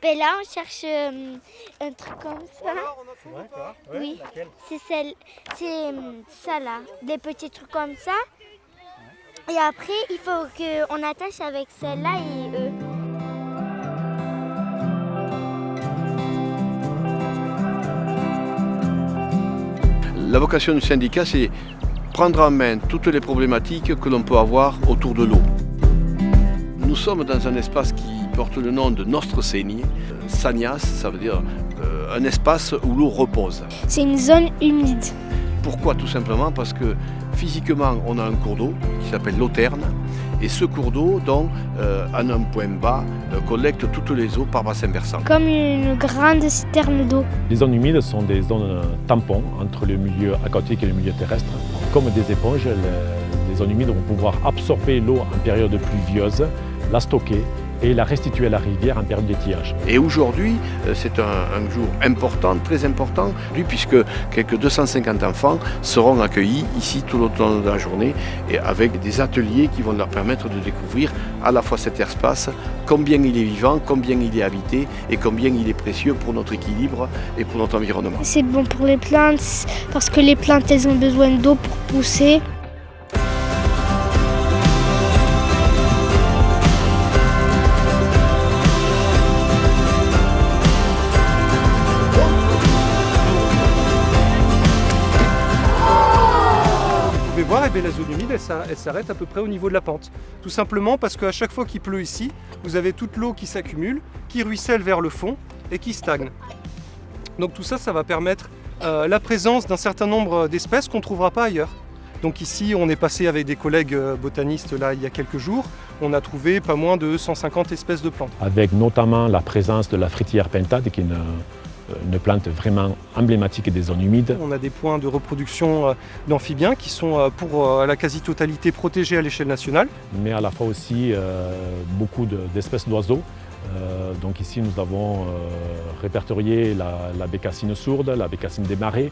Ben là, on cherche un truc comme ça. D'accord. Oui. Laquelle? C'est ça là, des petits trucs comme ça. Et après, il faut qu'on attache avec celle-là et eux. La vocation du syndicat, c'est prendre en main toutes les problématiques que l'on peut avoir autour de l'eau. Nous sommes dans un espace qui porte le nom de Nostre Segni. Sagnas, ça veut dire un espace où l'eau repose. C'est une zone humide. Pourquoi? Tout simplement parce que physiquement, on a un cours d'eau qui s'appelle l'Auterne. Et ce cours d'eau, donc, en un point bas, collecte toutes les eaux par bassin versant. Comme une grande citerne d'eau. Les zones humides sont des zones tampons entre le milieu aquatique et le milieu terrestre. Comme des éponges, les zones humides vont pouvoir absorber l'eau en période pluvieuse, la stocker et la restituer à la rivière en période d'étiage. Et aujourd'hui, c'est un jour important, très important, puisque quelques 250 enfants seront accueillis ici tout au long de la journée et avec des ateliers qui vont leur permettre de découvrir à la fois cet espace, combien il est vivant, combien il est habité et combien il est précieux pour notre équilibre et pour notre environnement. C'est bon pour les plantes parce que les plantes, elles ont besoin d'eau pour pousser. Voir, et bien, la zone humide, elle s'arrête à peu près au niveau de la pente. Tout simplement parce qu'à chaque fois qu'il pleut ici, vous avez toute l'eau qui s'accumule, qui ruisselle vers le fond et qui stagne. Donc tout ça, ça va permettre la présence d'un certain nombre d'espèces qu'on ne trouvera pas ailleurs. Donc ici, on est passé avec des collègues botanistes là, il y a quelques jours. On a trouvé pas moins de 150 espèces de plantes. Avec notamment la présence de la fruitière pentade, qui est une plante vraiment emblématique des zones humides. On a des points de reproduction d'amphibiens qui sont pour la quasi-totalité protégés à l'échelle nationale. Mais à la fois aussi beaucoup d'espèces d'oiseaux. Donc ici nous avons répertorié la bécassine sourde, la bécassine des marais,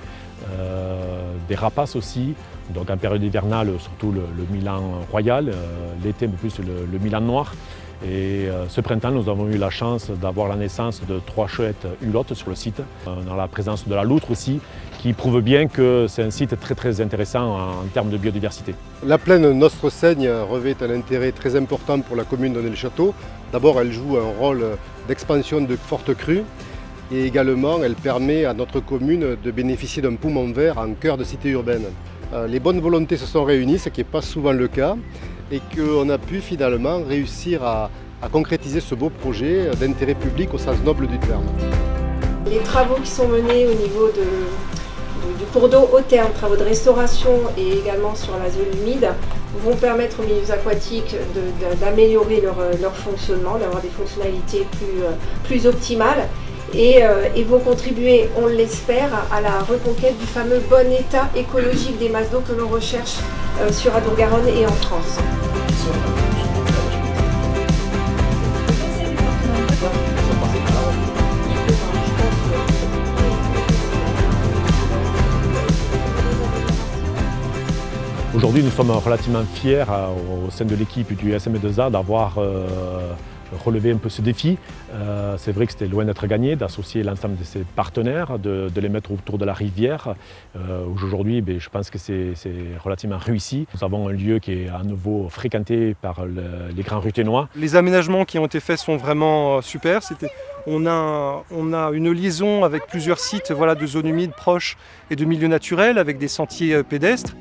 des rapaces aussi. Donc en période hivernale, surtout le milan royal, l'été un peu plus le milan noir. Et ce printemps, nous avons eu la chance d'avoir la naissance de 3 chouettes hulottes sur le site. On a la présence de la loutre aussi, qui prouve bien que c'est un site très très intéressant en termes de biodiversité. La plaine Nostre Segni revêt un intérêt très important pour la commune d'Onnay-le-Château. D'abord, elle joue un rôle d'expansion de fortes crues et également elle permet à notre commune de bénéficier d'un poumon vert en cœur de cité urbaine. Les bonnes volontés se sont réunies, ce qui n'est pas souvent le cas, et qu'on a pu finalement réussir à concrétiser ce beau projet d'intérêt public au sens noble du terme. Les travaux qui sont menés au niveau du cours d'eau Auterne, travaux de restauration et également sur la zone humide, vont permettre aux milieux aquatiques d'améliorer leur fonctionnement, d'avoir des fonctionnalités plus optimales et vont contribuer, on l'espère, à la reconquête du fameux bon état écologique des masses d'eau que l'on recherche sur Adour-Garonne et en France. Aujourd'hui, nous sommes relativement fiers au sein de l'équipe du SM2A d'avoir relevé un peu ce défi. C'est vrai que c'était loin d'être gagné, d'associer l'ensemble de ses partenaires, de les mettre autour de la rivière. Aujourd'hui, je pense que c'est relativement réussi. Nous avons un lieu qui est à nouveau fréquenté par les grands ruténois. Les aménagements qui ont été faits sont vraiment super. On a une liaison avec plusieurs sites de zones humides proches et de milieux naturels avec des sentiers pédestres.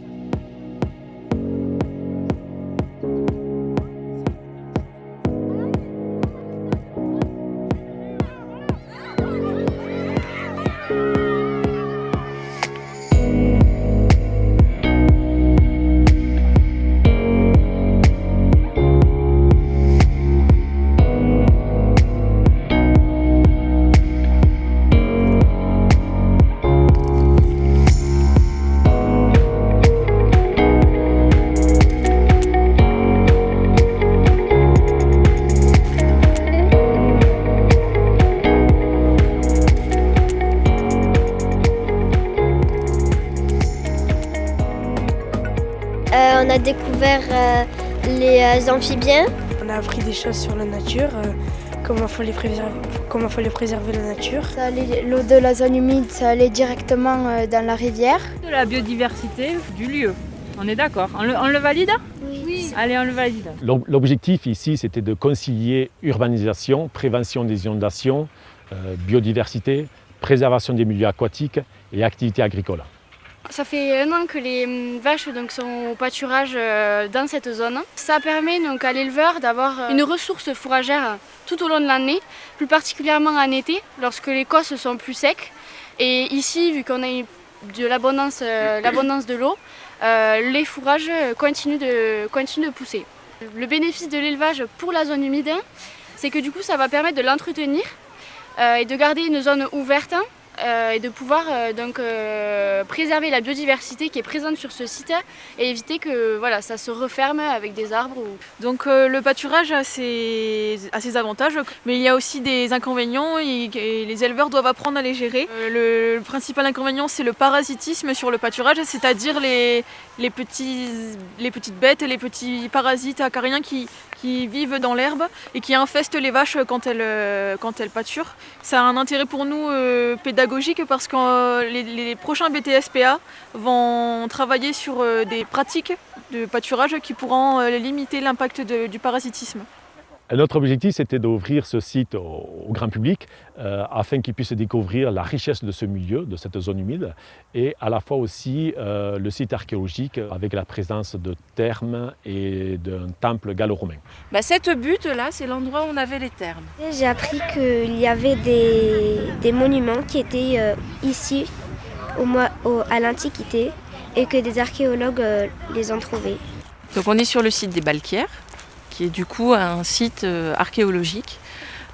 On a découvert les amphibiens. On a appris des choses sur la nature, comment faut les préserver la nature. L'eau de la zone humide, ça allait directement dans la rivière. De la biodiversité du lieu. On est d'accord. On le valide? Oui. Allez, on le valide. L'objectif ici, c'était de concilier urbanisation, prévention des inondations, biodiversité, préservation des milieux aquatiques et activités agricoles. Ça fait 1 an que les vaches sont au pâturage dans cette zone. Ça permet donc à l'éleveur d'avoir une ressource fourragère tout au long de l'année, plus particulièrement en été, lorsque les cosses sont plus secs. Et ici, vu qu'on a de l'abondance de l'eau, les fourrages continuent de pousser. Le bénéfice de l'élevage pour la zone humide, c'est que du coup ça va permettre de l'entretenir et de garder une zone ouverte et de pouvoir préserver la biodiversité qui est présente sur ce site et éviter que ça se referme avec des arbres. Donc le pâturage a ses avantages, mais il y a aussi des inconvénients et les éleveurs doivent apprendre à les gérer. Le principal inconvénient, c'est le parasitisme sur le pâturage, c'est-à-dire les petites bêtes, les petits parasites acariens qui vivent dans l'herbe et qui infestent les vaches quand elles pâturent. Ça a un intérêt pour nous pédagogique parce que les prochains BTSPA vont travailler sur des pratiques de pâturage qui pourront limiter l'impact du parasitisme. Notre objectif, c'était d'ouvrir ce site au grand public afin qu'ils puissent découvrir la richesse de ce milieu, de cette zone humide, et à la fois aussi le site archéologique avec la présence de thermes et d'un temple gallo-romain. Cette butte-là, c'est l'endroit où on avait les thermes. J'ai appris qu'il y avait des monuments qui étaient ici à l'Antiquité et que des archéologues les ont trouvés. Donc on est sur le site des Balquières, qui est du coup un site archéologique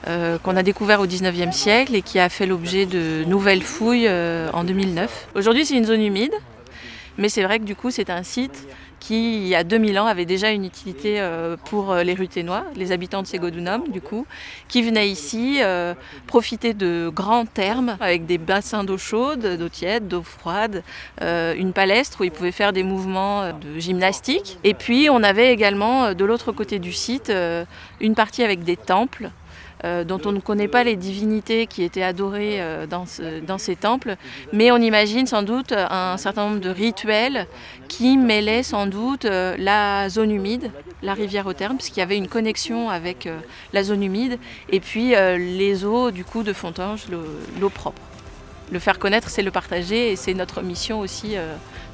qu'on a découvert au 19e siècle et qui a fait l'objet de nouvelles fouilles en 2009. Aujourd'hui, c'est une zone humide, mais c'est vrai que du coup, c'est un site qui, il y a 2000 ans, avait déjà une utilité pour les Ruténois, les habitants de Ségodunum, du coup, qui venaient ici profiter de grands thermes avec des bassins d'eau chaude, d'eau tiède, d'eau froide, une palestre où ils pouvaient faire des mouvements de gymnastique. Et puis, on avait également, de l'autre côté du site, une partie avec des temples, dont on ne connaît pas les divinités qui étaient adorées dans ces temples, mais on imagine sans doute un certain nombre de rituels qui mêlaient sans doute la zone humide, la rivière aux thermes, puisqu'il y avait une connexion avec la zone humide, et puis les eaux du coup de Fontanges, l'eau propre. Le faire connaître, c'est le partager, et c'est notre mission aussi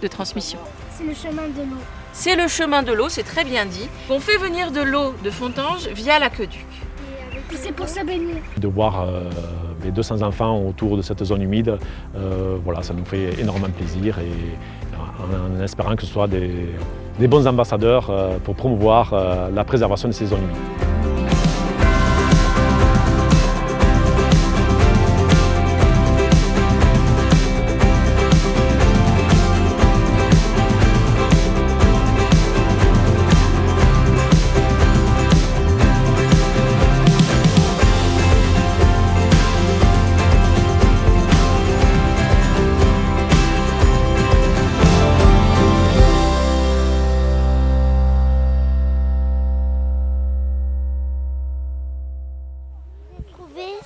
de transmission. C'est le chemin de l'eau. C'est le chemin de l'eau, c'est très bien dit. On fait venir de l'eau de Fontanges via l'aqueduc. C'est pour se baigner. De voir les 200 enfants autour de cette zone humide, ça nous fait énormément plaisir et en espérant que ce soit des bons ambassadeurs pour promouvoir la préservation de ces zones humides.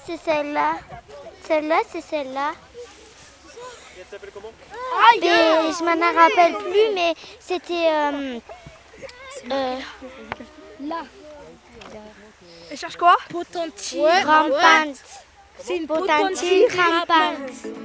C'est celle-là. Celle-là, c'est celle-là. Elle s'appelle comment? Je m'en rappelle plus, mais c'était Là. Elle cherche quoi? Potentier rampante. C'est une potentier rampante.